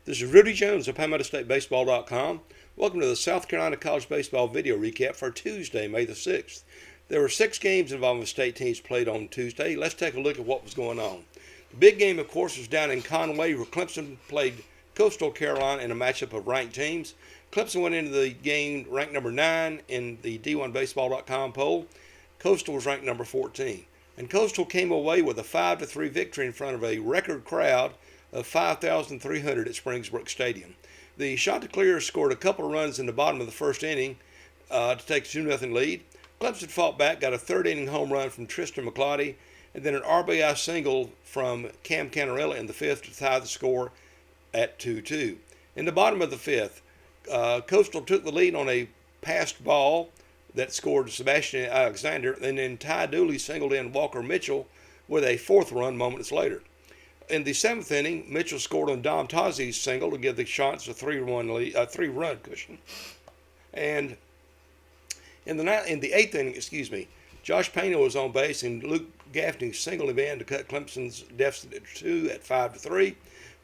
This is Rudy Jones of PalmettoStateBaseball.com. Welcome to the South Carolina College Baseball video recap for Tuesday, May the 6th. There were 6 games involving state teams played on Tuesday. Let's take a look at what was going on. The big game, of course, was down in Conway, where Clemson played Coastal Carolina in a matchup of ranked teams. Clemson went into the game ranked number 9 in the D1Baseball.com poll. Coastal was ranked number 14. And Coastal came away with a 5-3 victory in front of a record crowd of 5,300 at Springbrook Stadium. The Chanticleers scored a couple of runs in the bottom of the first inning to take a 2-0 lead. Clemson fought back, got a third-inning home run from Tristan McClody, and then an RBI single from Cam Canarella in the fifth to tie the score at 2-2. In the bottom of the fifth, Coastal took the lead on a passed ball that scored Sebastian Alexander, and then Ty Dooley singled in Walker Mitchell with a fourth run moments later. In the 7th inning, Mitchell scored on Dom Tazi's single to give the Chants a 3-run cushion. And in the 8th inning, Josh Payne was on base, and Luke Gaffney singled him in to cut Clemson's deficit at 2 at 5-3.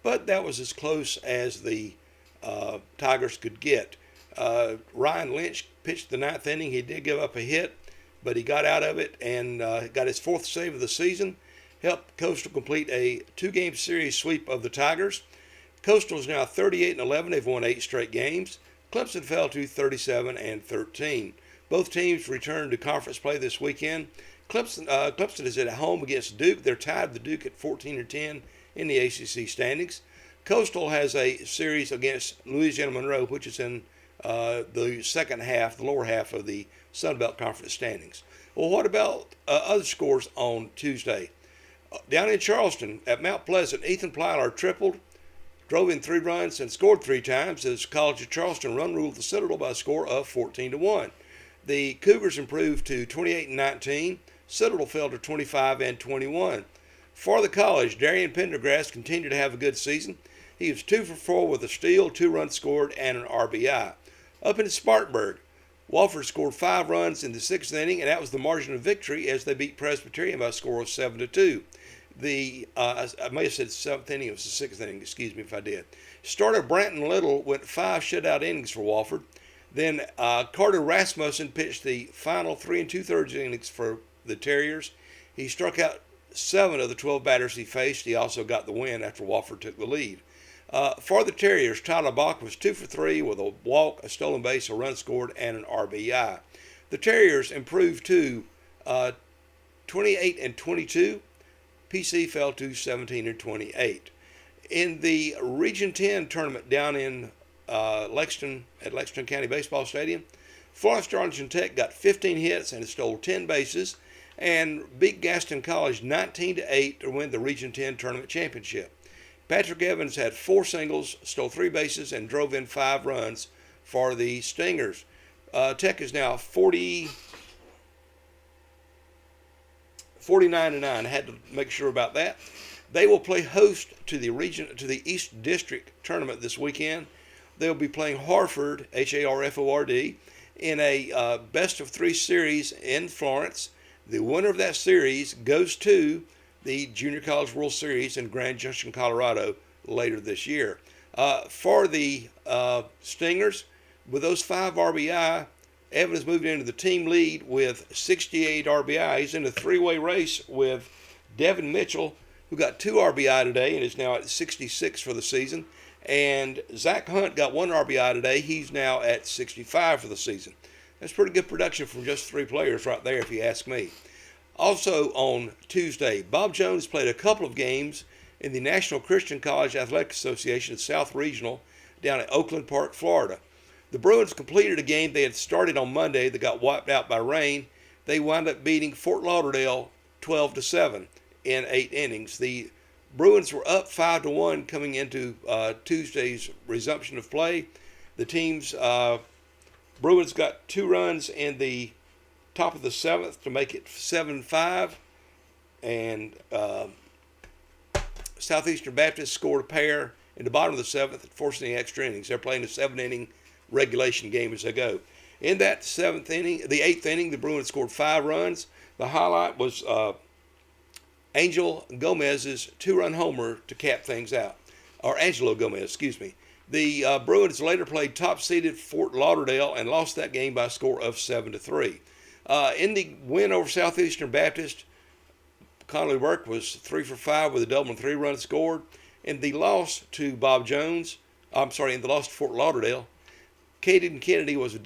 But that was as close as the Tigers could get. Ryan Lynch pitched the 9th inning. He did give up a hit, but he got out of it and got his 4th save of the season. Helped Coastal complete a 2-game series sweep of the Tigers. Coastal is now 38-11. They've won 8 straight games. Clemson fell to 37-13. Both teams returned to conference play this weekend. Clemson is at home against Duke. They're tied with Duke at 14-10 in the ACC standings. Coastal has a series against Louisiana Monroe, which is in the second half, the lower half of the Sun Belt Conference standings. Well, what about other scores on Tuesday? Down in Charleston at Mount Pleasant, Ethan Plyler tripled, drove in 3 runs, and scored 3 times as College of Charleston run-ruled the Citadel by a score of 14-1. The Cougars improved to 28-19. Citadel fell to 25-21. For the College, Darian Pendergrass continued to have a good season. He was 2 for 4 with a steal, 2 runs scored, and an RBI. Up in Spartanburg, Wofford scored 5 runs in the 6th inning, and that was the margin of victory as they beat Presbyterian by a score of 7-2. I may have said 7th inning, it was the 6th inning, excuse me if I did. Starter Branton Little went 5 shutout innings for Wofford. Then Carter Rasmussen pitched the final 3 2/3 innings for the Terriers. He struck out 7 of the 12 batters he faced. He also got the win after Wofford took the lead. For the Terriers, Tyler Bach was 2 for 3 with a walk, a stolen base, a run scored, and an RBI. The Terriers improved to 28-22. PC fell to 17-28. In the Region 10 tournament down in Lexington at Lexington County Baseball Stadium, Florence Darlington Tech got 15 hits and stole 10 bases and beat Gaston College 19-8 to win the Region 10 tournament championship. Patrick Evans had 4 singles, stole 3 bases, and drove in 5 runs for the Stingers. Tech is now 49-9. I had to make sure about that. They will play host to the East District tournament this weekend. They'll be playing Harford, Harford, in a best-of-3 series in Florence. The winner of that series goes to the Junior College World Series in Grand Junction, Colorado, later this year. For the Stingers, with those 5 RBI, Evans moved into the team lead with 68 RBI. He's in a 3-way race with Devin Mitchell, who got 2 RBI today and is now at 66 for the season. And Zach Hunt got 1 RBI today. He's now at 65 for the season. That's pretty good production from just 3 players right there, if you ask me. Also on Tuesday, Bob Jones played a couple of games in the National Christian College Athletic Association South Regional down at Oakland Park, Florida. The Bruins completed a game they had started on Monday that got wiped out by rain. They wound up beating Fort Lauderdale 12-7 in 8 innings. The Bruins were up 5-1 coming into Tuesday's resumption of play. The team's Bruins got 2 runs in the top of the 7th to make it 7-5, and Southeastern Baptist scored a pair in the bottom of the 7th, forcing the extra innings. They're playing a 7-inning regulation game as they go. In that 7th inning, the 8th inning, the Bruins scored 5 runs. The highlight was Angel Gomez's 2-run homer to cap things out. or Angelo Gomez, excuse me. The Bruins later played top-seeded Fort Lauderdale and lost that game by a score of 7-3. In the win over Southeastern Baptist, Conley Burke was 3 for 5 with a double and 3 runs scored. In the loss to in the loss to Fort Lauderdale, Caden Kennedy was had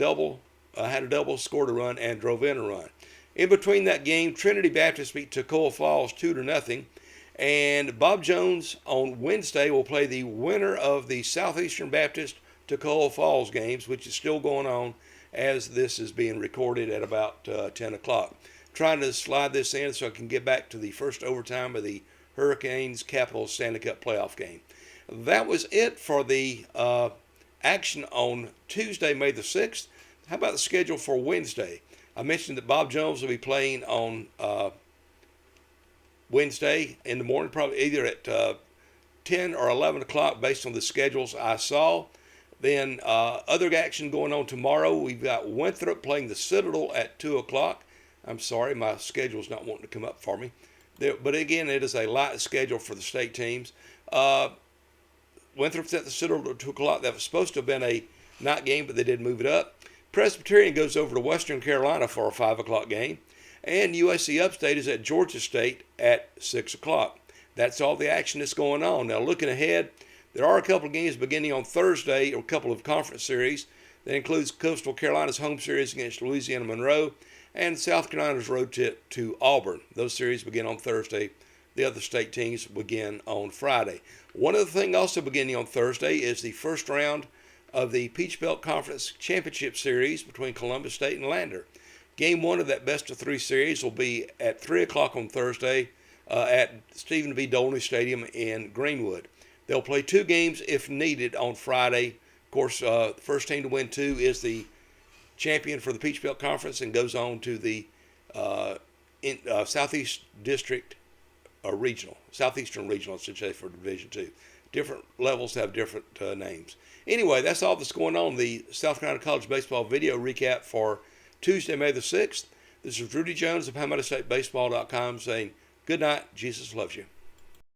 a double, scored a run, and drove in a run. In between that game, Trinity Baptist beat Toccoa Falls 2-0. And Bob Jones on Wednesday will play the winner of the Southeastern Baptist Toccoa Falls games, which is still going on as this is being recorded at about 10 o'clock. Trying to slide this in so I can get back to the first overtime of the Hurricanes Capitals Stanley Cup playoff game. That was it for the action on Tuesday, May the 6th. How about the schedule for Wednesday? I mentioned that Bob Jones will be playing on Wednesday in the morning, probably either at 10 or 11 o'clock based on the schedules I saw. Then other action going on tomorrow. We've got Winthrop playing the Citadel at 2 o'clock. I'm sorry, my schedule's not wanting to come up for me. But again, it is a light schedule for the state teams. Winthrop's at the Citadel at 2 o'clock. That was supposed to have been a night game, but they did move it up. Presbyterian goes over to Western Carolina for a 5 o'clock game. And USC Upstate is at Georgia State at 6 o'clock. That's all the action that's going on. Now, looking ahead, there are a couple of games beginning on Thursday, or a couple of conference series. That includes Coastal Carolina's home series against Louisiana Monroe and South Carolina's road trip to Auburn. Those series begin on Thursday. The other state teams begin on Friday. One other thing also beginning on Thursday is the first round of the Peach Belt Conference Championship Series between Columbus State and Lander. Game 1 of that best-of-3 series will be at 3 o'clock on Thursday at Stephen V. Dolney Stadium in Greenwood. They'll play 2 games if needed on Friday. Of course, the first team to win 2 is the champion for the Peach Belt Conference and goes on to the Southeast District Southeastern Regional, I should say, for Division 2. Different levels have different names. Anyway, that's all that's going on. The South Carolina College Baseball video recap for Tuesday, May the 6th. This is Rudy Jones of PalmettoStateBaseball.com saying good night. Jesus loves you.